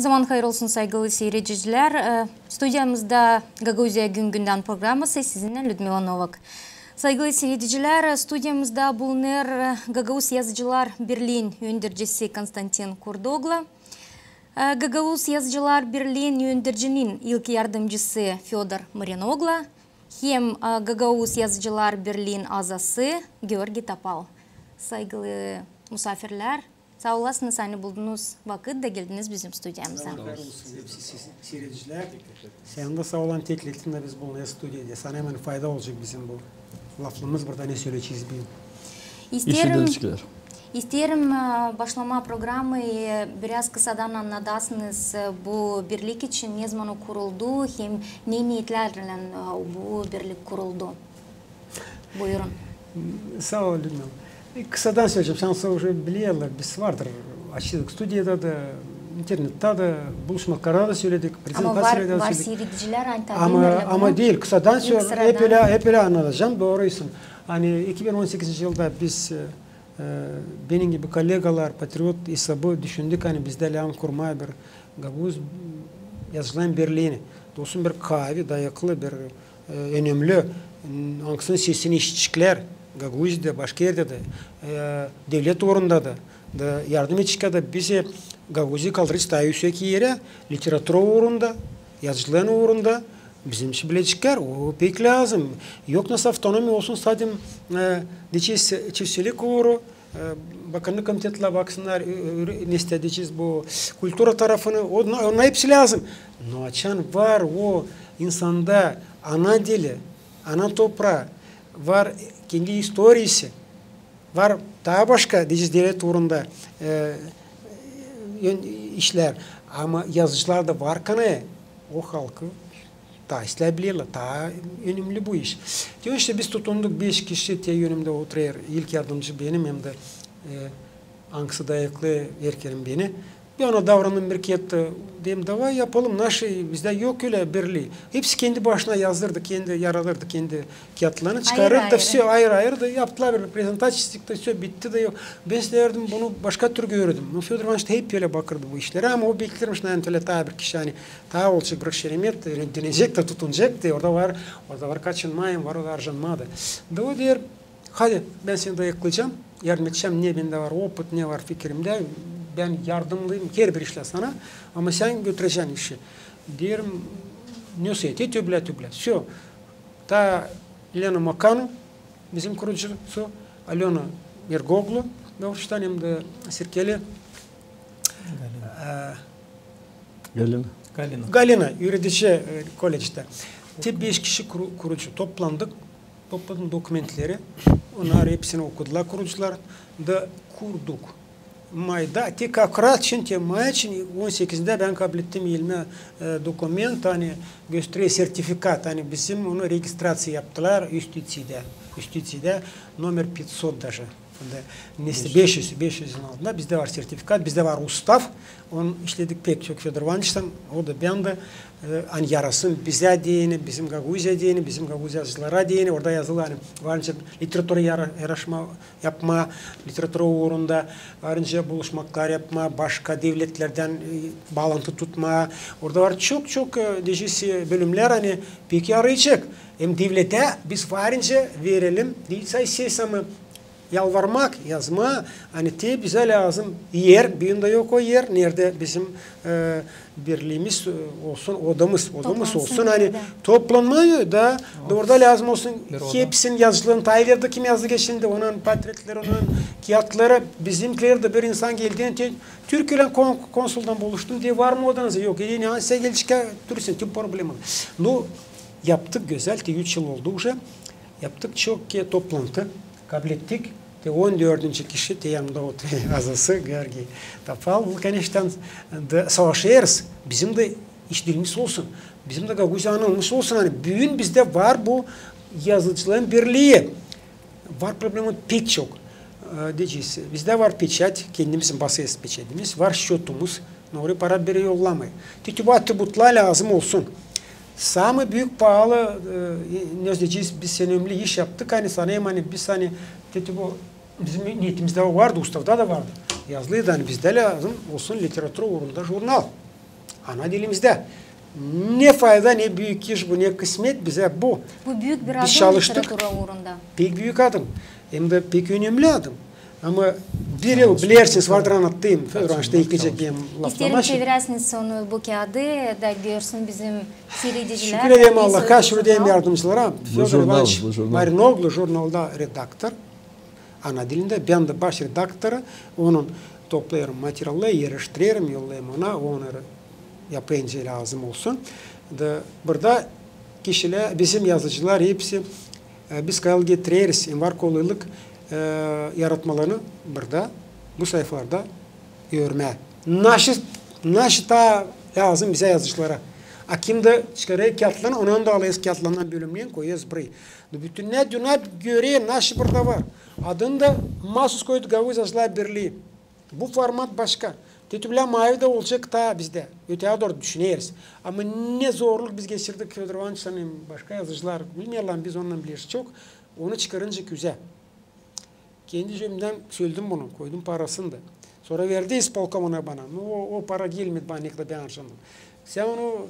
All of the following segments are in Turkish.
Zaman hayır olsun saygılı seyirciler. Stüdyamızda Gagauzya Gün-Günden programması sizinle Ludmila Novak. Saygılı seyirciler, stüdyamızda bulunur Gagauz Yazıcılar Birliği'nin yöneticisi Konstantin Kurdoglu, Gagauz Yazıcılar Birliği'nin yöneticinin ilk yardımcısı Fyodor Marinoglu, hem Gagauz Yazıcılar Birliği'nin azası Georgi Tapal. Saygılı misafirler, sağ olasınız, hani buldunuz vakit de geldiniz bizim stüdyamıza. Seyirciler, sen de sağ olan teklifinde biz bulunuyor stüdyada. Sana hemen fayda olacak bizim bu lafımız burada ne söyleyeceğiz bilin. İsterim başlama programı biraz kısadan anlatasınız. Bu birlik için ne zaman kuruldu, hem ne niyetlerle bu birlik kuruldu? Buyurun. Sağ olun. Kısadan söyleyeceğim. Sen sonra biliyorlar, biz vardır. Açtık stüdyada da, internette de, buluşmalarda da söyledik, prezentasyada da var söyledik. seyirciler aynı tabii. Ama değil, kısadan söyle, hep öyle anlatacağım, doğruysun. Hani 2018 yılda biz, benim gibi kolegalar, patriot hesabı düşündük, hani bizde lan kurmaya bir Gagauz Yazıcılar Birliği'ni. Dostum bir kahve, dayaklı, bir önemli, hangisinin sesini işçiler, Gagauz'da, başka yerde de, devlet uğrunda da yardım etişke de bize Gagauz'u kaldırıcı daha yüksek yere, literatüra uğrunda, yazıcılığın uğrunda bizim için bile çıkar. O pek lazım. Yok nasıl avtonomi olsun, sadece çiftçilik uğru, bakanlık komitetle baksınlar, ne istediğiniz bu kültüra tarafını, ona hepsi lazım. Noçan var o insanda ana dili, ana toprağı, var kendi historiyası, var daha başka devlet uğrunda işler. Ama yazıcılar da var kanı o halkı daha işleyebilirler. Daha önemli bu iş. Diyor işte biz tutunduk 5 kişi te yönümde oturuyor. İlk yardımcı benim hem de Anksı dayaklı erkeğim beni. Bir ona davranım bir kette. Diyeyim davay yapalım. Nasıl bizde yok öyle birliği. Hepsi kendi başına yazdırdı, kendi yaralardı, kendi kağıtlarını çıkarırdı. Все ayrı da yaptılar bir prezentasyon çıktı, bitti de yok. Ben size derdim bunu başka tür gördüm. Fyodor Ivanoviç hep böyle bakırdı bu işlere ama o beklermiş yani öyle daha bir kişi hani daha olacak bir şeremet denecek de tutunacak da orada var kaçınmayın var orada harcanmadı. Da o der hadi ben seni dayaklayacağım, yardım edeceğim ne bende var opet ne var fikrimde. Ben yardımlıyım her bir işle sana ama sen götüreceksin işi. Diyelim ne söyledi tüble. Все. Ta Lena Makanu bizim kurucusu, Alena Mergoglu, doğrudan hem de Sirkeli Galina yürüdücü kolejde. 5 kişi kurucu toplandık. Topladım dokumentleri. Onlar hepsini okudular kurucular da kurduk. Mayda tek akrat çünkü May için 18'de ben kabul ettim ilme dokument hani gösteriyor sertifikat hani bizim onu registrasyon yaptılar üstücüde numara 500 даже. Neyse 500'ün altında bizde var sertifikat, bizde var ustav. Onu işledik pek çok Fyodor Ivanoviç'ten, o da ben de hani yarasın bize diyeni, bizim Gagauzya diyeni, bizim Gagauz yazıcılara diyeni, orada yazılı hani varınca literatüra yarışma yapma, literatüra uğrunda varınca buluşmaklar yapma, başka devletlerden bağlantı tutma, orada var çok diyeceğiz bölümler hani peki arayacak. Hem devlete biz varınca verelim, değilse sesimi yalvarmak, yazma, hani te bize lazım yer, birinde yok o yer, nerede bizim birliğimiz olsun, odamız olsun, hani toplanmayı da orada lazım olsun, hepsinin yazıcılığını Tayver'de kim yazdı geçtiğinde, onun portretleri, onun kağıtları, bizimkiler de bir insan geldiğinde, Türkiye'yle konsuldan buluştum diye var mı odanızda? Yok, yani size gelecek, durursun, tüm problemi. No, yaptık güzel, 3 yıl oldu уже, yaptık çok toplantı, kabul ettik. 14. kişi yanımda oturuyor azası Georgi Tapal. Bu kanişten savaşıyoruz. Bizim de iş dilimiz olsun. Bizim de Gagauzya anılmış olsun. Hani bugün bizde var bu yazıcıların birliği. Var problemin pek çok. Diyeceğiz. Bizde var peçet, kendimizin basıyız peçetimiz. Var şotumuz. Oraya para biri yollamayı. Tütübatı lazım olsun. Samı büyük pahalı ne diyeceğiz biz önemli iş yaptık. Hani sana hani biz hani bu bizim niyetimizde vardı, ustavda da vardı. Yazılıydı hani bizde lazım olsun literatüra uğrunda jurnal. ana dilimizde. Ne fayda, ne büyük iş bu, ne kısmet bize bu. Bu büyük bir Biz adım çalıştık. literatüra uğrunda. Pek büyük adım. Hem de pek önemli adım. Ama bir yıl bilirsiniz vardır anlattığım. Federasyonda ekleyecek İsterim laflamaşı. çeviresiniz onu bu kağıdı da görsün bizim seyrediciler. Şükür edeyim Allah'a, şükür edeyim yardımcılara. Bu jurnal. Marinoglu jurnalda redaktör. Ana dilinde ben de baş redaktörü. Onun toplayarım materyalları, yerleştiririm, yollayayım ona. Onları yapınca lazım olsun. Burada kişiler, bizim yazıcılar hepsi biz kayal getiririz. Var kolaylık yaratmalarını burada, bu sayfalarda görme. Naşı da lazım bize yazıcılara. Akimde çıkarıyor kağıtlarını, onun da alıyoruz kağıtlarından bölümleyen koyuyoruz burayı. Bütün ne dünya görüyor, naşı burada var. Adında mahsus koydu Gaguz Yazıcılar Birliği. Bu format başka. Tetübülen mavi de olacak da bizde. Öteye doğru düşünüyoruz. Ama ne zorluk biz geçirdik Fyodor Ivanovich'ın başka yazıcılar. Bilmiyorlar biz ondan biliriz çok. Onu çıkarınca güzel. Kendi cebimden söyledim bunu. Koydum parasını da. Sonra verdi isполкомuna bana. O para gelmedi bana ne kadar ben harcadım. Sen onu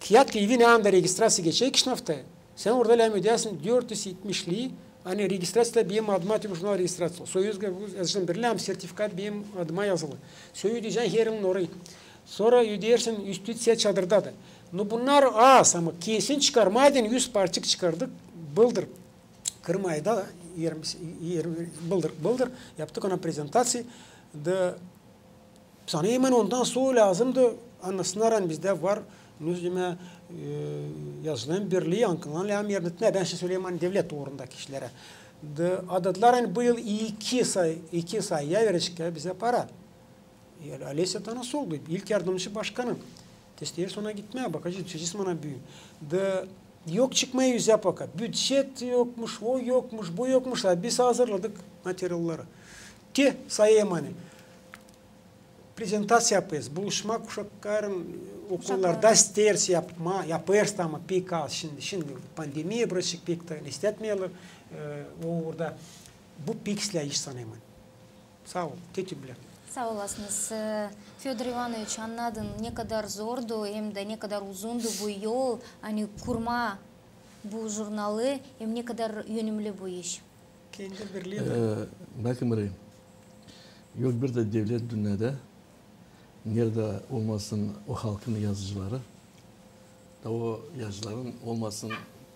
fiyat kıydı anda registrasyon geçecek iki haftaya. Sen orada lem ödersin 470'liği. Hani registrasyon benim adıma jurnal registrasyon. Soyuz Yazıcılar Birliği sertifikat benim adıma yazılı. Soyu diyeceksin yerin orayı. Sonra ödersin üstü set çadırda da. Bunlar az ama kesin çıkarmaydın 100 parçık çıkardık. Bıldır. Kırmayda 20 bıldır yaptık ona prezentasyonu da sana hemen ondan sonra lazımdı anlasınlar bizde var nüzüme yazılan birliği ankılan leham yerdetme ben şey söyleyeyim hani devlet uğrunda kişilere da adatlar hani bu yıl iki sayıya verecek bize para Aleyhisselam nasıl oldu ilk yardımcı başkanım testleri sonra gitmeye bakacağız düşeceğiz bana büyük da yok çıkmaya yüz yapaka. Bütçet yokmuş, o yokmuş, bu yokmuş. Biz hazırladık materyalları. Ki sayayım hani. Prezentasyon yapıyoruz. Buluşma kuşakların okullarda ders yapıyoruz ama pek az şimdi pandemiye bırakıp pek de istetmiyorlar. Orada bu piksle iş sanayım. Sağ ol. Teşekkürler. Sağ olasınız. Fyodor Ivanoviç anladın ne kadar zordu hem de ne kadar uzundu bu yol. Hani kurma bu jurnalı hem ne kadar yönümlü bu iş. Kendi birliği. Bakın yok bir de devlet dünyada nerede olmasın o halkın yazıcıları da o yazıcıların olmasın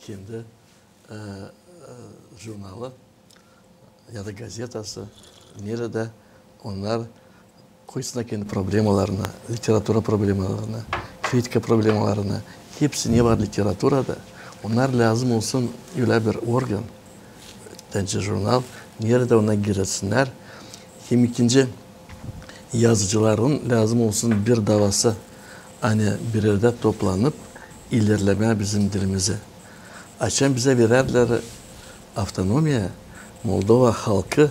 kendi jurnalı ya da gazetası nerede onlar koysunlar kendi problemalarına, literatüra problemalarına, kritika problemalarına, hepsi ne var literaturada, onlar lazım olsun öyle bir organ, bence jurnal, nerede ona girsinler, hem ikinci yazıcıların lazım olsun bir davası, hani bir yerde toplanıp ilerleme bizim dilimize. Açan bize vererler avtonomiya, Moldova halkı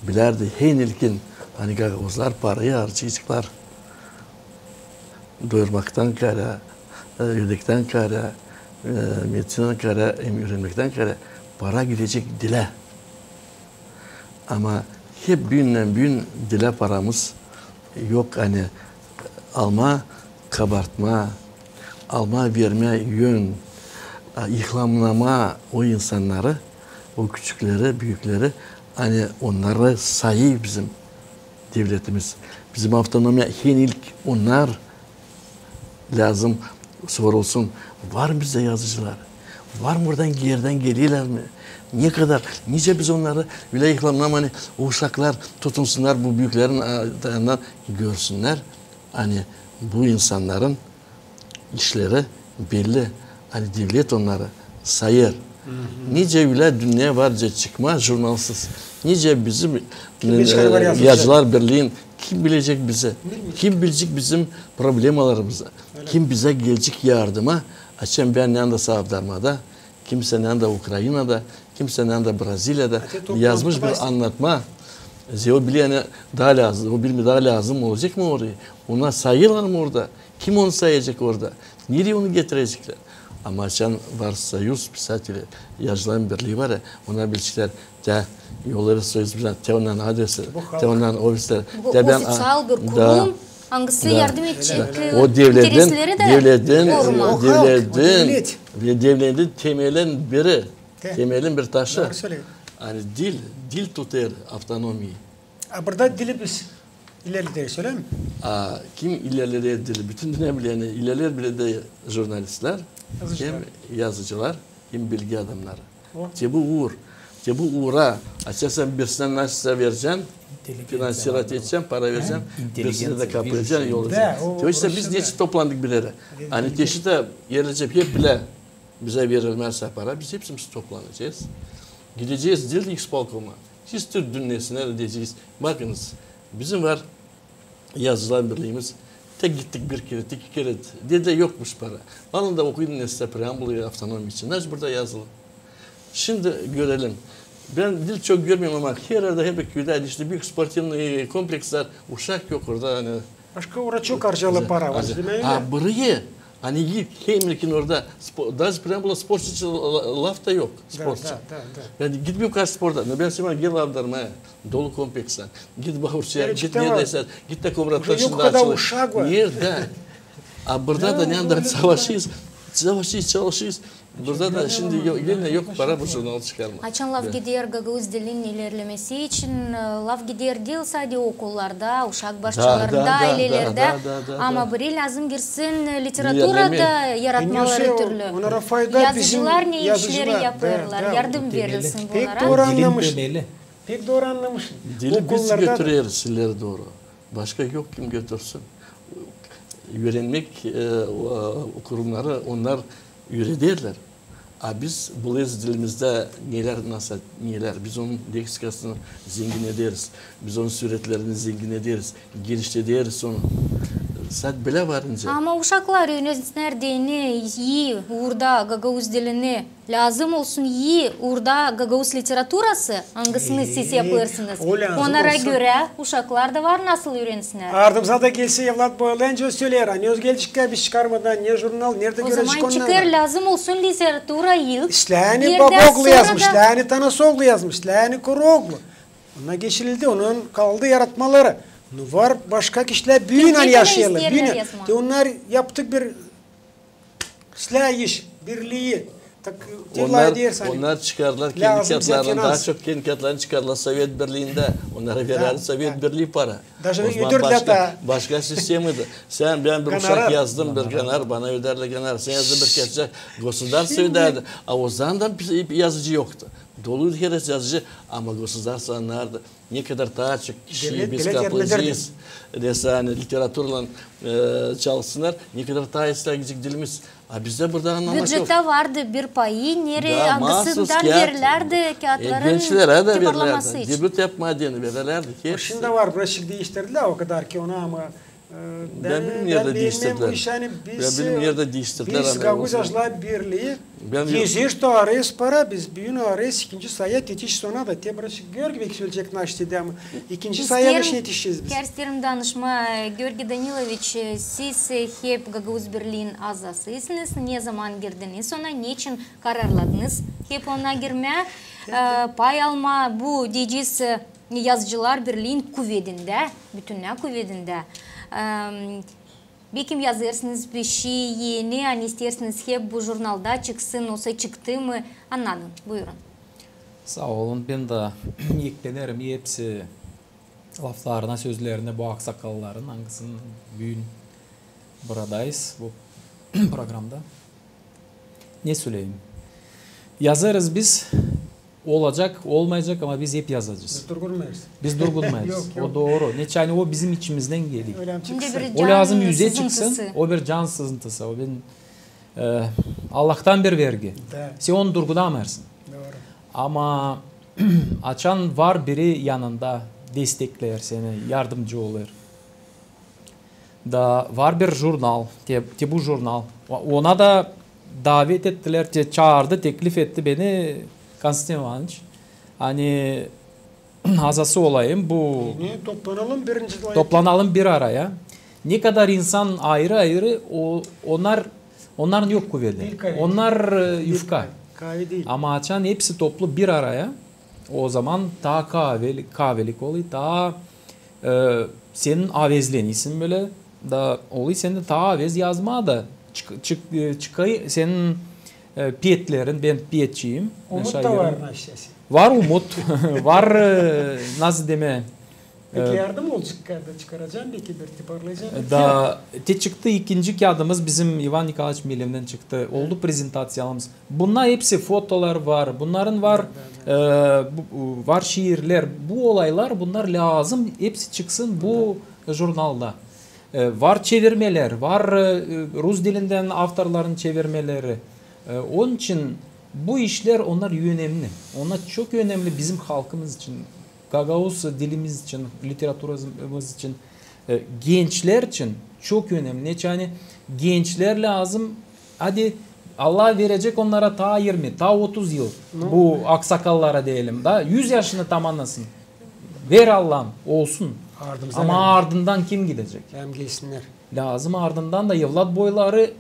bilerdi, en ilkin hani Gagavuzlar parayı harcayacaklar. Doyurmaktan kara, yedekten kara, medisinden kara, öğrenmekten kara para gidecek dile. Ama hep gün dile paramız yok hani alma, kabartma, alma, verme yön, ihlamlama o insanları, o küçükleri, büyükleri hani onları sayı bizim devletimiz. Bizim avtonomiya en ilk onlar lazım sorulsun. Var mı bize yazıcılar? Var mı buradan yerden geliyorlar mı? Ne kadar? Nice biz onları bile ihlamlam hani o uşaklar tutunsunlar bu büyüklerin adından görsünler. Hani bu insanların işleri belli. Hani devlet onları sayır. Nice üle dünya varca çıkma jurnalsız. Nice bizim yazılar birliğin kim bilecek bize? Kim bilecek bizim problemalarımızı? Kim bize gelecek yardıma? Açın ben yanında Sağdarma'da, kimsenin de Ukrayna'da, kimsenin de Brezilya'da yazmış bir anlatma. O bilene daha lazım, o bilme daha lazım olacak mı orayı? Ona sayıyorlar mı orada? Kim onu sayacak orada? Nereye onu getirecekler? Ama sen varsa Yus Pisateli yazıların birliği var ya, ona bilçiler de yolları soyuz bizden, te ondan adresi, te ondan ofisler. Bu ofisyal bir kurum Hangisi yardım edecek O interesleri de koruma. Devletin temelin bir taşı. Doğru söylüyor. Hani dil tutar autonomiyi. Burada dili biz ileride söyle mi? Kim ilerler dili? Bütün dünya bilen ilerler bile de jurnalistler, hem yazıcılar, hem bilgi adamları. Bu uğra, açarsan birisine nasıl vereceksin, finansirat edeceksin, para vereceksin, birisine de kapayacaksın, yol edeceksin. İşte biz niçin toplandık bir yere? Hani teşhite yerlecek hep bile bize verilmezse para, biz hepimiz toplanacağız. Gideceğiz Dil X-Balkoma. Siz Türk dünyasına da diyeceğiz. Bakınız, bizim var yazılan birliğimiz. Tek gittik bir kere, iki kere. Dedi yokmuş para. Alın da okuyun nesne preambulu avtonomi için. Nasıl burada yazılı? Şimdi görelim. Ben dil çok görmüyorum ama her yerde hep köyde işte büyük sportif kompleksler, uşak yok orada. Hani, başka orada çok harcalı para var. Burayı hani Hemlik'in orada daha preambula sporcu laf da yok. Sporcu. Yani gitmiyor karşı sporda. Ben sana gel avdarmaya. Dolu kompleksen. Git Bahurçu'ya, git neredeyse. Git de Komratlaşı'nda açılır. Yerde. Burada da ne anda savaşıyız. Çalışıyız. Burada da şimdi yine yok para bu jurnal çıkarma. Açan laf gider Gagavuz dilinin ilerlemesi için laf gider değil sadece okullarda, uşak başçalarında, ailelerde. Ama biri lazım girsin literaturada yaratmaları türlü. Yazıcılar ne işleri yaparlar, yardım verilsin bunlara. Pek doğru anlamış. Dili biz götürüyoruz ileri doğru. Başka yok kim götürsün. Öğrenmek kurumları onlar ürederler. Biz buluyoruz dilimizde neler. Biz onun leksikasını zengin ederiz. Biz onun suretlerini zengin ederiz. Geliştiririz onu. Sen bile varınca. Ama uşaklar öğrensinler iyi orada Gagavuz dilini lazım olsun iyi orada Gagavuz literaturası hangisini siz yaparsınız. Onlara göre uşaklar da var nasıl öğrensinler. Ardımıza da gelse evlat boylayınca söyler. Ne özgelecekler biz çıkarmadan ne jurnal nerede görecek onlarla. O zaman çıkar lazım olsun literatura yıl. İşlerini baboglu yazmış, işlerini tanasoglu yazmış, işlerini koroglu. Ona geçirildi onun kaldı yaratmaları. Var başka kişiler büyüyle yaşıyorlar. Onlar yaptık bir iş, birliği. Onlar çıkarlar kendi kağıtlarından daha çok kendi kağıtlarını çıkarlar Sovyet Birliği'nde. Onlara verer Sovyet Birliği para. O zaman başka sistemiydi. Ben bir uşak yazdım bir kenar bana öderler kenar. Sen yazdın bir keçecek. Gosuzdarsa öderdi. O zaman da yazıcı yoktu. Doluydu her yazıcı ama gosuzdarsa nerede? Ne kadar daha çok kişiyi biz kaplayacağız. Hani literatürle çalışsınlar. Ne kadar daha isteyecek dilimiz. Bizde burada anlamak yok. Budjette vardı bir payı. Nereye hangisinden verirlerdi kağıtların toparlaması için. Debüt yapma diyeni verirlerdi. Şimdi var. Burası değiştirdiler o kadar ki ona ama ben bilmiyorum yerde değiştirdiler. Biz Gaguzajlar Birliği geziş tarihiz para biz büyün arayız ikinci sayı yetiş sonra da tebrası görgübek söyleyecek naştide ama ikinci sayıya yetişeceğiz biz. Kersterim danışma Georgi Daniloviç siz hep Gaguz Birliği'nin azasısınız. Ne zaman girdiniz ona niçin kararladınız? Hep ona girmeye pay alma bu diyeceğiz yazıcılar Birliği'nin kuvvetinde, bütünler kuvvetinde. Belki yazırsınız bir şey yeni, hani istersiniz hep bu jurnalda çıksın, olsa çıktı mı anladın. Buyurun. Sağ olun. Ben de eklenirim. Hepsi laflarına, sözlerine bu aksakalların hangisinin büyün buradayız bu programda. Ne söyleyeyim? Yazarız biz. Olacak, olmayacak ama biz hep yazacağız. Biz durgunmayız. O doğru. Yani o bizim içimizden geliyor. O lazım yüze çıksın. O bir can sızıntısı. O bir Allah'tan bir vergi. Sen onu durgulamazsın. Ama açan var biri yanında destekler seni, yardımcı olur. Da var bir jurnal, bu jurnal. Ona da davet ettiler, çağırdı, teklif etti beni. Konstantin Ivanoviç, hani hazası olayım bu. Toplanalım bir araya. Ne kadar insan ayrı ayrı onların yok kuvveti. Onlar yufka. Ama açan hepsi toplu bir araya. O zaman daha kahvelik oluyor. Daha senin avezlenisin böyle. da oluyor sende ta vez yazma da çıkay senin piyetlerin, ben piyetçiyim. Umut da var naşesi. Var umut, var nasıl deme. Peki yardım olacak da çıkaracaksın belki bir tiparlayacaksın. Da te çıktı ikinci kağıdımız bizim Ivan Nikolaevich Milev'den çıktı. Oldu prezentasyonumuz. Bunlar hepsi fotolar var. Bunların var var şiirler. Bu olaylar bunlar lazım. Hepsi çıksın bu jurnalda. Var çevirmeler, var Rus dilinden avtorların çevirmeleri. Onun için bu işler onlar önemli. Onlar çok önemli bizim halkımız için. Gagavuz dilimiz için, literatürümüz için, gençler için çok önemli. Yani gençler lazım. Hadi Allah verecek onlara ta 20, ta 30 yıl. Bu aksakallara diyelim da 100 yaşını tamamlasın. Ver Allah'ım olsun. Ardımıza ama verin. ardından kim gidecek? Hem gelsinler. Lazım ardından da yıllat boyları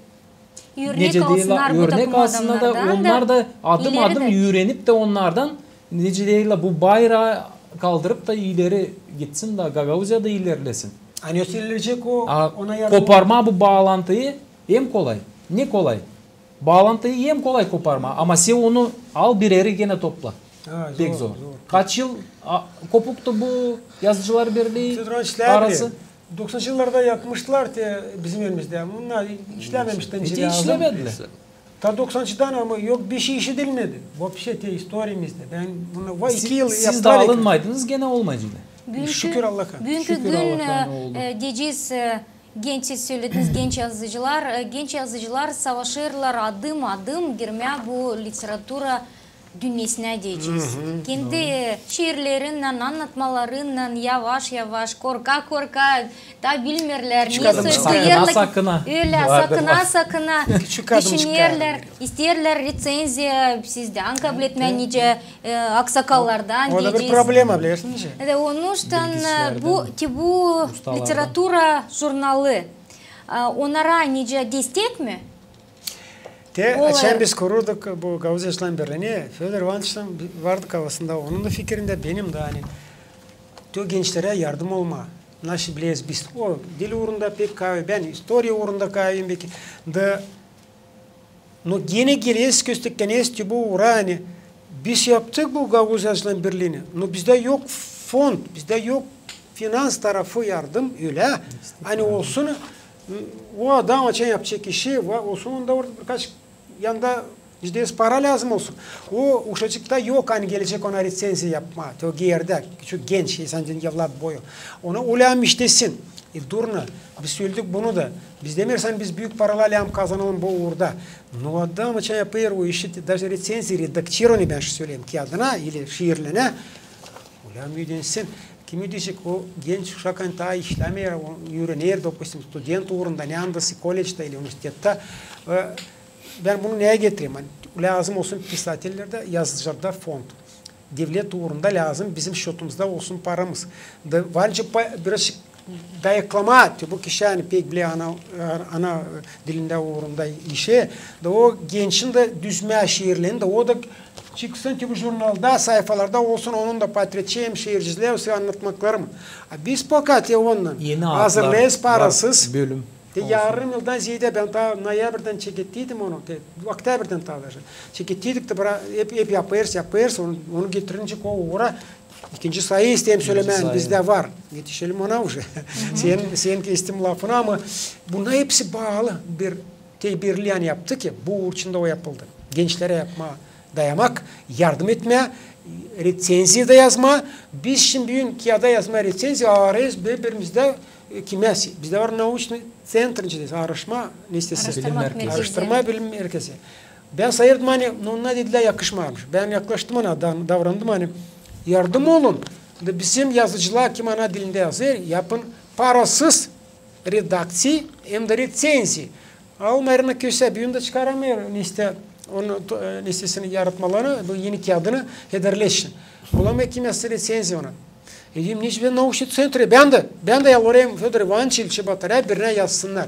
Örnek alsınlar bu örnek alsınlar da onlar da adım adım öğrenip de onlardan nece değil bu bayrağı kaldırıp da ileri gitsin da Gagavuzya da ilerlesin. Hani ötelerecek ona yardım. Koparma bu bağlantıyı hem kolay. Ne kolay? Bağlantıyı hem kolay koparma ama sen onu al bir yere gene topla. Pek zor. Kaç yıl kopuktu bu yazıcılar birliği arası? 90'lı yıllarda yapmışlar bizim elimizde. Bunlar işlememişten hiç işlemediler. Ta 90'dan ama yok bir şey işi edilmedi. Bu bir şey historimizde. Ben bunu 2 yıl yaptım. Siz de alınmaydınız gene olmayacak. Şükür Allah'a. Bugünkü gün diyeceğiz genç söylediniz genç yazıcılar savaşırlar adım adım girmeye bu literatura dünyasına diyeceğiz. Kendi şiirlerinden, anlatmalarından yavaş yavaş, korka da bilmirler. Öyle sakına düşünürler, isterler recenziya sizde kabul etmeyen nice aksakallardan diyeceğiz. O da bir problem biliyorsunuz. Onun için bu literatura jurnalı onlara nice destek mi? Açan biz kururduk bu Gavuz Yaşlan Birliği'ni. Fedor Ivanovich'tan vardık havasında. Onun da fikrinde benim de hani gençlere yardım olma. Nasıl biliriz biz. O dil uğrunda pek kahve. Ben historia uğrunda kahveyim belki. Da no gene geliyiz köstekten esti bu uğra hani biz yaptık bu Gavuz Yaşlan Birliği'ni. No bizde yok fond, bizde yok finans tarafı yardım öyle. Hani olsun o adam açan yapacak işi olsun onda orada birkaç yanda %100 para lazım olsun. O uşacıkta yok hani gelecek ona recenzi yapma. O yerde küçük genç insancının yıllar boyu. Ona ulan iştesin. Durna. Biz söyledik bunu da. Biz demirsen biz büyük paralar kazanalım bu uğurda. No adam açan yapıyor o işi. Даже recenzi redaktörünü ben söyleyeyim kağıdına ile şiirlerine. Ulan müdensin. Kimi diyecek o genç uşakın ta işlemeye öğrenir, допустим, student uğrunda ne andası kolejde ile üniversitede ben bunu neye getireyim? Yani lazım olsun pisatellerde, yazıcılarda fond. Devlet uğrunda lazım bizim şotumuzda olsun paramız. Da varınca biraz dayaklama bu kişi yani pek bile ana dilinde uğrunda işe da o gençin de düzme şiirlerinde o da çıksın ki bu jurnalda sayfalarda olsun onun da patriotçiyim şiirciler anlatmaklarım. Biz fakat ondan hazırlayız parasız. Bölüm. Yarım yıldan ziyade ben ta noyabrdan çekettiydim onu. Oktoberden ta vereceğim. Çekettiydik de hep yapıyoruz. Onu getirince o uğra ikinci sayı isteyeyim söylemeyen bizde var. Yetişelim ona уже. Senin kestim lafını ama buna hepsi bağlı bir birliğini yaptı ki bu uğurçunda o yapıldı. Gençlere yapma, dayamak, yardım etme, recenziye de yazma. Biz şimdi bugün kağıda yazma recenziye arayız birbirimizde kimyası. Bizde var naучный центр, araştırma bilim merkezi. Ben sayırdım hani onunla dediler yakışmamış. Ben yaklaştım ona davrandım hani yardım olun. Bizim yazıcılar kim ana dilinde yazır yapın parasız redaksiya hem de recenziya. Almayırına köse bir yunda çıkaramıyor onu listesini yaratmalarını bu yeni kağıdını hederleşsin. Bulamıyor kimyası recenziya ona. Dedim niçin ben naучный центре ben de yalvarayım Fedor Ivanovich'e batıraya birine yazsınlar.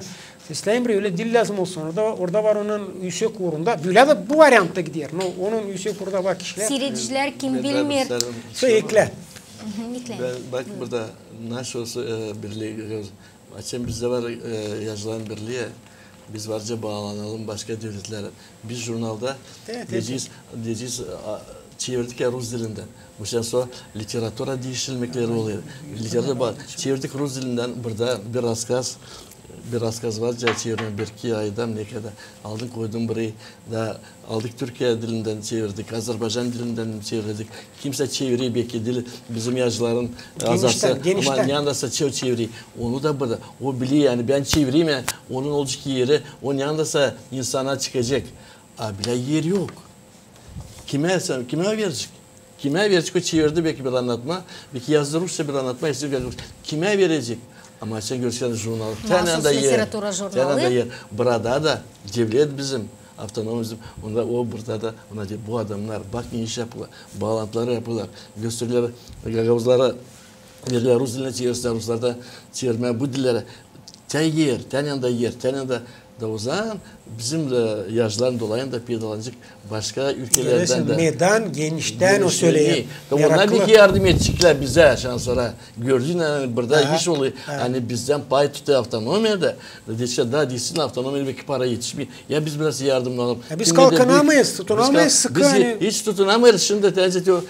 İslam öyle dil lazım olsun. Orada var onun yüksek uğrunda. Böyle de bu variantta gidiyor. Onun yüksek uğrunda var kişiler. Seyirciler kim bilmiyor. Ekle. Bak burada nasıl birliği Açın bizde var Yazılan Birliği. Biz varca bağlanalım başka devletlere. Biz jurnalda diyeceğiz çevirdik ya Rus dilinden. Bu şey sonra literatura değiştirilmekleri oluyor. Literatüre çevirdik Rus dilinden burada bir raskaz var çevirme bir iki aydan ne kadar aldık koydum burayı da aldık Türkiye dilinden çevirdik Azerbaycan dilinden çevirdik kimse çeviriyor belki dili bizim yazıların azası ama yandasa çeviriyor onu da burada o biliyor yani ben çevireyim ya onun olacak yeri o yandasa insana çıkacak bile yer yok kime verecek kime verecek o çevirdi belki bir anlatma belki yazdı Rusça bir anlatma kime verecek ama sen görüşen jurnal. Mahsus literatura jurnalı. Burada da devlet bizim avtonomizm. Onda o burada da ona diyor, bu adamlar bak ne iş yapıyorlar. Bağlantıları yapıyorlar. Gösteriler, gagavuzlara veriler Rus diline çevirsinler. Ruslarda çevirmeye bu dillere. Ten yanında da o zaman bizim yazıların dolayında pedalanacak başka ülkelerden de. Meydan genişten o söyleyeyim. Onlar bir yardım edecekler bize şanslara. Gördüğün yani burada iş oluyor. Hani bizden pay tutuyor avtonomiyada. Daha değilsin avtonomiye belki para yetişmiyor. Ya biz biraz yardımla alalım. Biz kalkınamayız, tutunamayız sıkı. Biz hani. hiç tutunamayız. Şimdi teyze o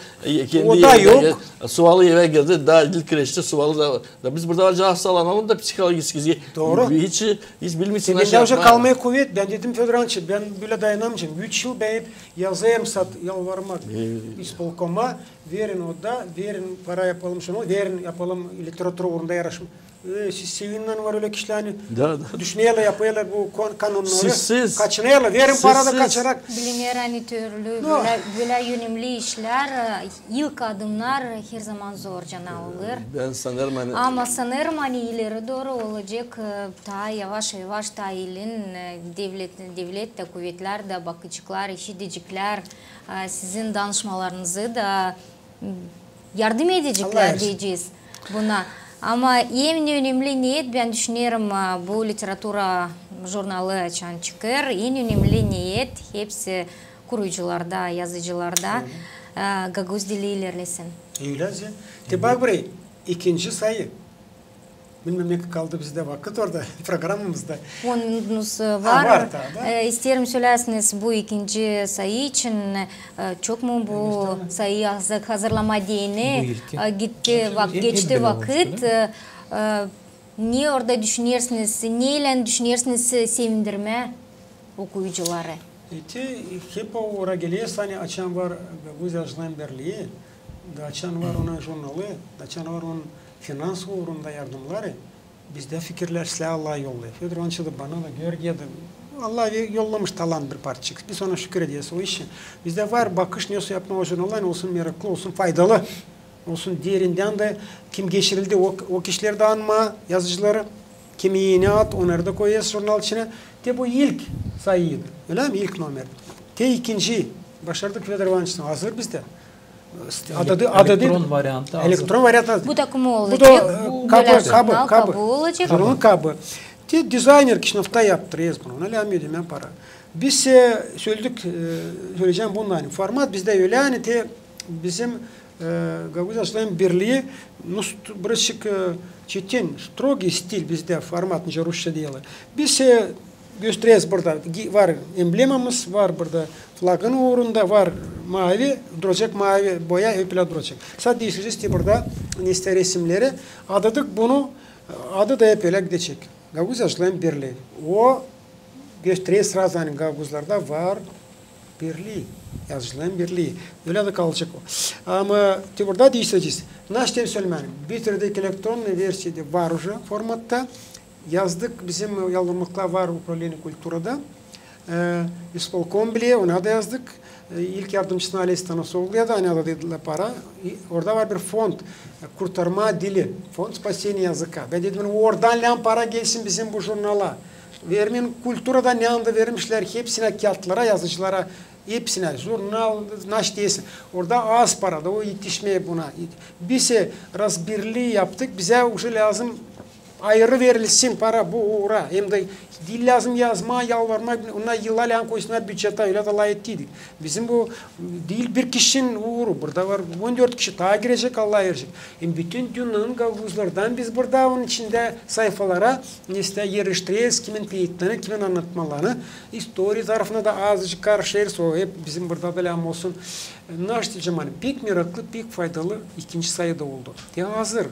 kendi da yok. Suvalı eve girdi. Daha ilk kreşte suvalı da biz burada varca hastalanalım da psikolojik gizi. Doğru. Hiç bilmişsin. Ben de kalmaya kuvvet. Ben dedim Federancı, ben böyle dayanamayacağım. 3 yıl beyip yazayım yalvarmak. İspolkoma verin o da, verin para yapalım şunu, verin yapalım literatür uğrunda yarışım. Siz sevinlen var öyle kişiler hani düşünüyorlar yapıyorlar bu kanunları. Kaçınıyorlar, verin parada kaçarak. Bilimler hani türlü böyle yönemli işler, ilk adımlar her zaman zor cana olur. Ben sanırım hani... Ama sanırım hani ileri doğru olacak, daha yavaş yavaş da ilin devlet de kuvvetler de bakıcıklar, işitecekler sizin danışmalarınızı da yardım edecekler diyeceğiz buna. Ama en önemli niyet ben düşünüyorum bu literatura jurnalı açan çıkar. En önemli niyet hepsi kurucularda, yazıcılarda Gagavuz dili ilerlesin. Öylece. De bak buraya ikinci sayı. Bilmem ne kaldı bizde vakit orada programımızda. Onunuz var. İsterim söylersiniz bu ikinci sayı için çok mu bu sayı hazırlama diyeni geçti vakit. Ne orada düşünüyorsunuz, neyle düşünüyorsunuz sevindirme okuyucuları? Hep oraya geliyorsa hani açan var Gagavuz Yazılan Birliği, açan var ona jurnalı, açan var onun finans uğrunda yardımları. Bizde fikirler size Allah yolluyor. Federancı da bana da görgüye de Allah yollamış talan bir parçacık. Biz ona şükür ediyoruz o işi. Bizde var bakış neyse yapma o jurnallar olsun meraklı olsun faydalı olsun diğerinden de kim geçirildi o kişileri de anma yazıcıları kimi yeni at onları da koyuyoruz jurnal içine. De bu ilk sayıydı. Öyle mi? İlk numara. De ikinci başardık Federancı'nın hazır bizde. Elektron varyantı. Elektron varyantı. Bu takımı olacak. Bu kabı olacak. Bunun kabı. Dizayner kişnafta yaptırıyoruz bunu. Ne lamiyor diyeyim para. Biz söyleyeceğim bundan. Format bizde öyle yani bizim Gagavuz Yazılan Birliği burasık çetin, strogi stil bizde format nice Rusça diyorlar. Biz gösteriyoruz burada. Var emblemamız var burada. Flagın uğrunda var mavi, duracak mavi boya öpüle duracak. Sadece değiştireceğiz burada neste resimleri. Adadık bunu, adı da hep öyle gidecek. Gagavuz Yazılan Birliği. O gösteriyor sırazanın Gagavuzlarda var birliği. Yazılan Birliği. Öyle de kalacak o. Ama burada değiştireceğiz. Naştem söylemenim. Bitirdik elektronlu versiyede var уже formatta. Yazdık. Bizim yalvarmaklar var Upravleniya Kultura'da. İspolkom bile ona da yazdık. İlk yardımcısına Ali Stanosovlu'ya da ona da dediler para. Orada var bir fond. Kurtarma dili. Fond spasiyeni yazıka. Ben dedim oradan lan para gelsin bizim bu jurnala. Vermeyin Kultura'da ne anda vermişler hepsine kağıtlara, yazıcılara hepsine. Jurnal, naş değilsin. Orada az para da o yetişmeye buna. Biz birliği yaptık. Bize уже lazım ayrı verilsin para bu uğra. Hem de dil lazım yazma, yalvarma, ona yıllar koysunlar bütçete öyle de layık değildik. Bizim bu dil bir kişinin uğru. Burada var 14 kişi daha girecek, Allah erecek. Hem bütün dünyanın gavuzlardan biz burada onun içinde sayfalara işte yarıştırıyoruz. Kimin teyitlerini, kimin anlatmalarını. Histori tarafına da azıcık karışırız. O hep bizim burada da lağım olsun. Naş diyeceğim hani pek meraklı, pek faydalı ikinci sayıda oldu. Ya hazır.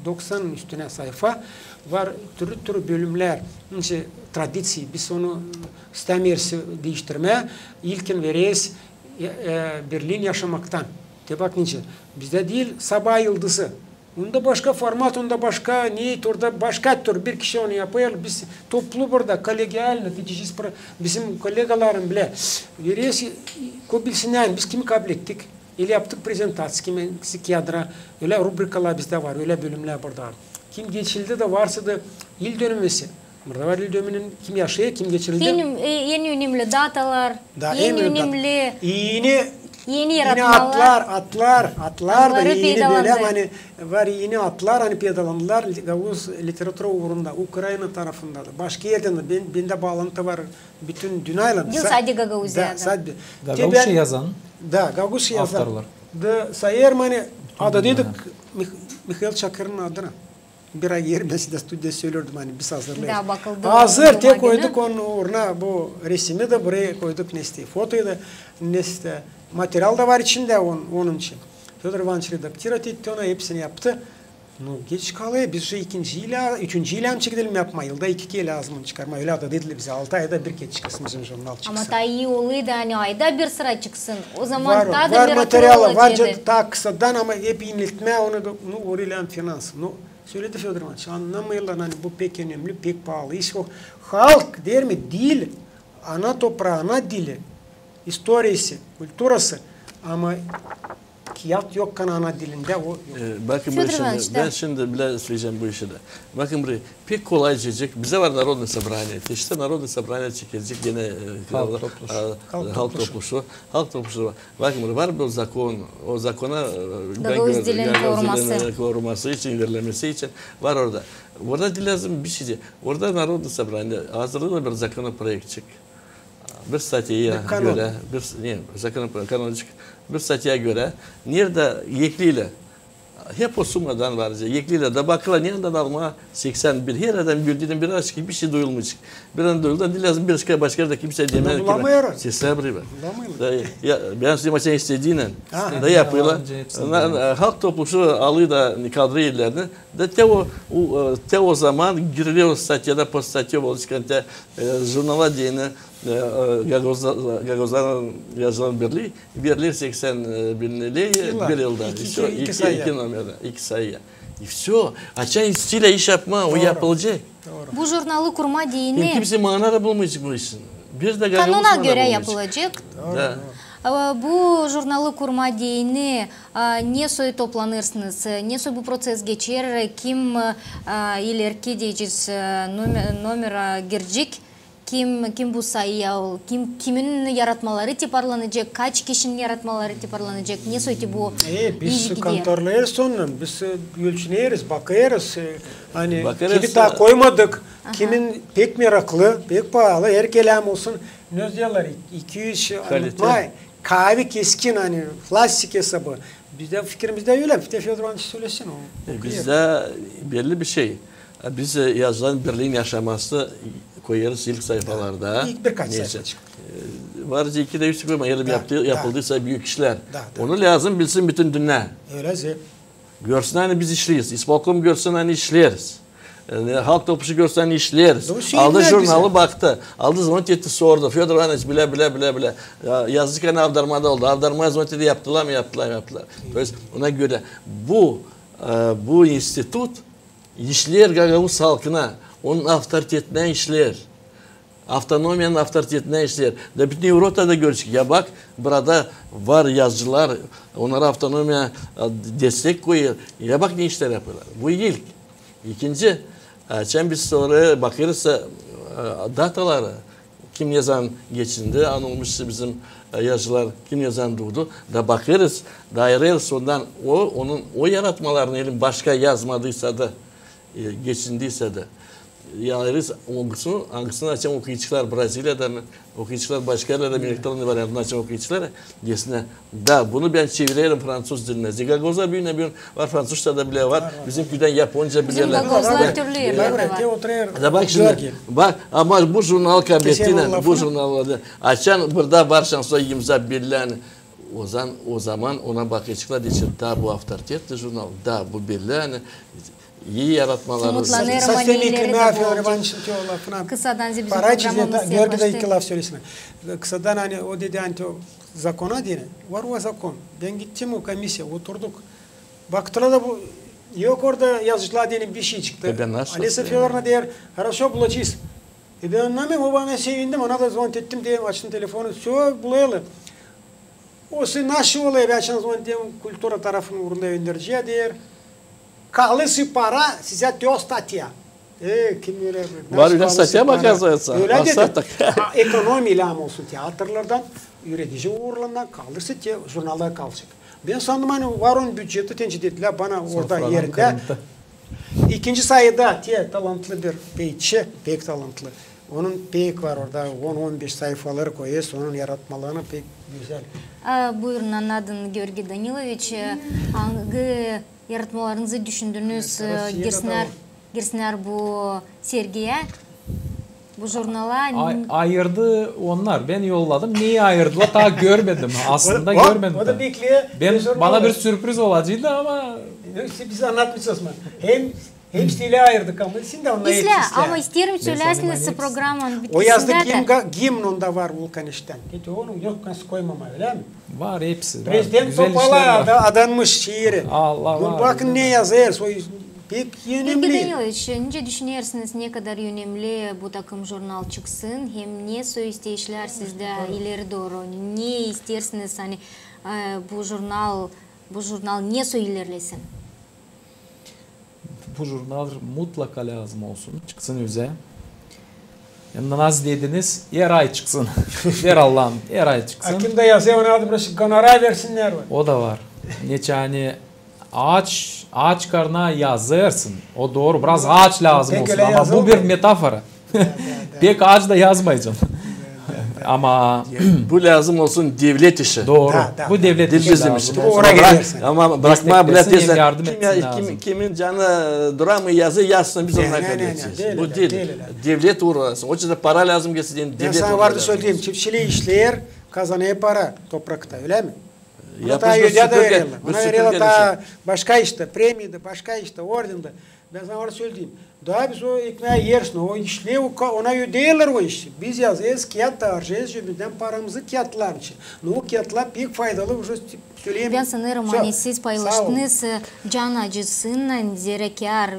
90'ın üstüne sayfa var, türlü bölümler, işte tradisi, biz onu istemiyoruz değiştirmeye, ilkin veririz Berlin yaşamaktan. De bak nice, bizde değil Sabah Yıldızı, onda başka format, onda başka niyet, orada başka tür bir kişi onu yapıyor, biz toplu burada, kolegial, neticesiz bizim kolegalarım bile veririz, bilsinler, biz kimi kabul ettik. İle yaptık prezentasiya, kimi psikiyatra, öyle rubrikalar bizde var, öyle bölümler burada. Kim geçildi de varsa da il dönümesi. Burada var il dönümünün kim yaşıyor, kim geçildi. En önemli datalar, en önemli yeni yaratmalar. Atlar da yeni böyle hani var yeni atlar hani pedalandılar Gaguz literatüra uğrunda Ukrayna tarafında da başka yerden de bende bağlantı var bütün dünyayla. Değil sadece Gagauziya'da. Gagavuzca yazan. Da, Gagavuzca yazan. Avtorlar. Da sayar hani adı dedik Mikhail Çakır'ın adına. Bir ay yerimde size stüdyo söylüyordum hani biz hazırlayız. Hazır tek koyduk onun uğruna bu resmi de buraya koyduk neste fotoyu da neste materyal da var içinde onun için. Fyodor Ivанович redaktör etti ona hepsini yaptı. Geç kalıyor. Biz şu üçüncü ilan çekelim yapma. Yılda 2 kere lazım onu çıkarma. Öyle adı dediler bize. 6 ayda bir kez çıksın bizim jurnal çıksın. Ama ta iyi oluyor da hani ayda bir sıra çıksın. O zaman var, daha da var bir materyal var. Ta kısadan ama hep inletme onu uğrayla finans. Söyledi Fyodor Ivанович. Anlamıyorlar hani bu pek önemli, pek pahalı iş. O halk der mi? Dil, ana toprağı, ana dili, historiası, kültürası ama kıyat yok ana dilinde o yok. Bakın ben şimdi bile söyleyeceğim bu işi de. Bakın buraya pek kolay çekecek. Bize var Narodne Sabraniye. İşte Narodne Sabraniye çekilecek yine halk topluşu. Halk topluşu var. Bakın buraya var bir zakon. O zakona Gagavuz dilinin koruması için, verilemesi için var orada. Orada dil lazım bir şey. Orada Narodne Sabraniye hazırlığı bir zakona projekt çık. Bir statüye göre, bir statüye göre nerede yekliyle hep o sumadan var. Yekliyle de bakıla nereden alma 81 her adam bildiğinin bir aşkı bir şey duyulmuş. Bir an duyuldu lazım başka da kimse demez ki. Sesler biri var. Ben size maçın istediğinden da yapıyorlar. Halk topluluğu alıyor da kadro yerlerini. De o zaman giriliyor statüde post statü oluşkan jurnala diyene Gagozların yazılan birliği verilir 81'li bir yılda. İki sayıya. Все. Açan istiyle iş yapma, o yapılacak. Bu jurnalı kurma dini kimse mana da bulmayacak bu işin. Bir de kanuna göre yapılacak. Bu jurnalı kurma dini ne soy toplanırsınız, ne soy bu proses geçer, kim ileriki diyeceğiz numara girecek. Kim bu sayıya, kimin yaratmaları tiparlanacak, kaç kişinin yaratmaları tiparlanacak, ne söyledi bu? Biz kontrolörüz sonra, biz ölçüneriz, bakarız. Hani kimi daha koymadık, kimin pek meraklı, pek pahalı, her kelam olsun. Ne diyorlar, 200 anlatmayın. Kahve keskin hani, klasik hesabı. Bizde fikrimizde öyle, bir de Fyodor Ivанович söylesin o. Bizde belli bir şey. Biz yazılan birliğin yaşaması koyarız ilk sayfalarda. İlk birkaç sayfa çıktı. Varca 2'de 3 koyma. Yapıldıysa büyük işler. Onu lazım bilsin bütün dünya. Öyle. Görsün hani biz işliyiz. İsbalkom görsün hani işleriz. Halk topluşu görsün hani işleriz. Aldı jurnalı baktı. Aldı zaman etti sordu. Fyodor Ivанович bile. Yazdık hani avdarmada oldu. Avdarmaya zaman etti yaptılar. Ona göre bu institut işler Gagavuz halkına, onun avtoritetine işler. Avtonomiyanın avtoritetine işler. Da bütün Avrupa'da gördük. Ya bak, burada var yazıcılar, onlara avtonomiya destek koyuyor. Ya bak ne işler yapıyorlar. Bu ilk. İkinci, biz sonra bakarız dataları. Kim yazan geçindi, anılmış bizim yazılar, kim yazan durdu. Da bakarız, daireriz ondan o yaratmalarını başka yazmadıysa da geçindiyse de yarız hangisini açan okuyucular Brezilya'da mı, okuyucular başka yerlerde miniklerini var yanına açan okuyucular desine da bunu ben çeviririm Fransız diline. Zigagozlar bir var Fransızca'da bile var. Bizim köyden Japonca bilirler. Gagozlar türlü yerlerde var. Da bak şimdi bak ama bu jurnal kabinetine bu jurnallarda açan burada var şansı imza birilen o zaman ona bakıcılar için da bu avtoritetli jurnal da bu birilen iyi yaratmaları. Kısadan bizim programımız Georgida iki laf söylesin. Kısadan hani o dedi hani zakona diye. Var o zakon. Ben gittim o komisya oturduk. Baktılar da bu yok orada yazıcılar diyelim bir şey çıktı. Alisa Fedorovna der, хорошо получись. Ben anlamıyorum o bana sevindim ona da zvont ettim diye açtım telefonu. Все bulayalım. O nasıl oluyor ben şans zvont diye kultura tarafını uğrunda göndereceğim der. Kalısı para size diyor statya. Kim öyle? Var öyle statya bakarsa. Öyle dedi. Ekonomiyle ama olsun tiyatrolardan, üretici uğurlarından kalırsa jurnallar kalacak. Ben sandım hani var onun bütçeti tencit ettiler bana orada yerinde. İkinci sayıda talantlı bir beyitçi, pek talantlı. Onun pek var orada 10-15 sayfaları koyuyor, onun yaratmalarını pek güzel. Buyurun anladın Georgi Daniloviç. Hangi yaratmalarınızı düşündünüz girsinler bu sergiye, bu jurnala? Ayırdı onlar. Ben yolladım. Niye ayırdılar? Daha görmedim. Aslında görmedim. O da bekliyor. Bana bir sürpriz olacaktı ama. Biz anlatmışız mı? Hem stile ayırdık ama şimdi onunla İzle ama isterim söylersiniz programın bitkisinde. O yazdık gimnunda var Vulkaniş'ten. Onu yok nasıl koymama öyle mi? Var hepsi. Prezident Topal'a da adanmış şiiri. Allah var. Bakın ne yazıyor. Pek önemli. Ne düşünüyorsunuz ne kadar önemli bu takım jurnal çıksın? Hem ne söyleyişler sizde ileri doğru? Ne istersiniz hani bu jurnal ne söylerlesin? Bu jurnal mutlaka lazım olsun. Çıksın yüze. Yanından az dediniz. Her ay çıksın. Ver Allah'ım. Her ay çıksın. Akim'de yazıyor ona adı burası. Gonoray versinler var. O da var. Neçe hani ağaç karnına yazarsın. O doğru. Biraz ağaç lazım olsun. Ama bu bir metafora. Pek ağaç da yazmayacağım. Ama bu lazım olsun devlet işi. Doğru. Bu devlet işi bizim işi. Ama bırakma bile kimin canı duramı yazsın biz ona kalacağız. Bu değil. Devlet uğraşsın. O yüzden para lazım gelsin. Ben sana vardı söyleyeyim. Çiftçiliği işler kazanıyor para toprakta öyle mi? Ona da veriyorlar. Ona veriyorlar da başka işte premiyede, başka işte ordende. Ben sana vardı söyleyeyim. Daha biz o ekmeği yersin, o işliği ona ödeyiyorlar o işi. Biz yazıyoruz, kağıt da harcayız, cebimizden paramızı kağıtlar için. O kağıtlar pek faydalı, söyleyeyim. Ben sanırım hani siz paylaştınız can acısının zerekar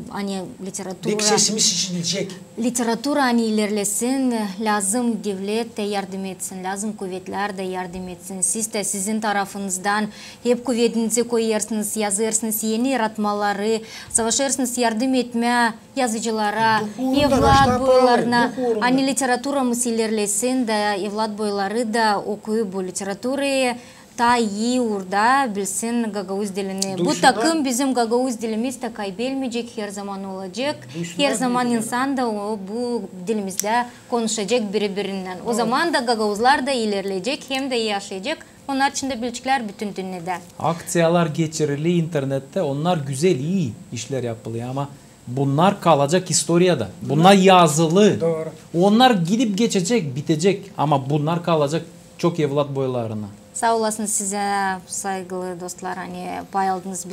hani literatura. Pek sesimiz işilecek. Literatura hani ilerlesin, lazım devlet de yardım etsin, lazım kuvvetler de yardım etsin. Siz de sizin tarafınızdan hep kuvvetinizi koyarsınız, yazarsınız, yeni yaratmaları, savaşırsınız, yardım etmeye yazıcılara, evlat boylarına, hani literaturamız ilerlesin de evlat boyları da okuyup bu literatурayı ta iyi orada bilsin Gagavuz dilini. Bu takım bizim Gagavuz dilimiz de kaybetmeyecek, her zaman olacak. Her zaman insan da bu dilimizde konuşacak birbirinden. O zaman da Gagavuzlar da ilerleyecek, hem de yaşayacak. Onlar için de bilgiler bütün dünyada. Aksiyalar geçirili internette, onlar güzel, iyi işler yapılıyor ama bunlar kalacak historiada. Bunlar yazılı. Doğru. Onlar gidip geçecek, bitecek ama bunlar kalacak çok evlat boylarına. Sağ olasınız size saygılı dostlar, hani paylaştınız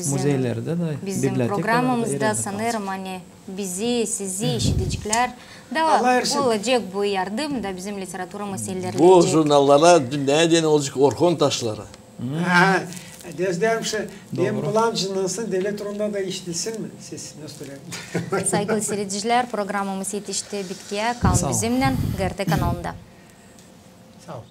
bizim programımızda sanırım hani sizi işiticiler da olacak bu yardım da bizim literaturamız ilerleyecek. Bu jurnallara dünyaya olacak Orhon taşları. Dezderim şey, benim kulağımcınınsın devlet orunda da işlesin mi? Siz nasıl Saygılı seyirciler, programımız yetişti bitkiye. Kalın bizimle GRT kanalında. Sağ olun.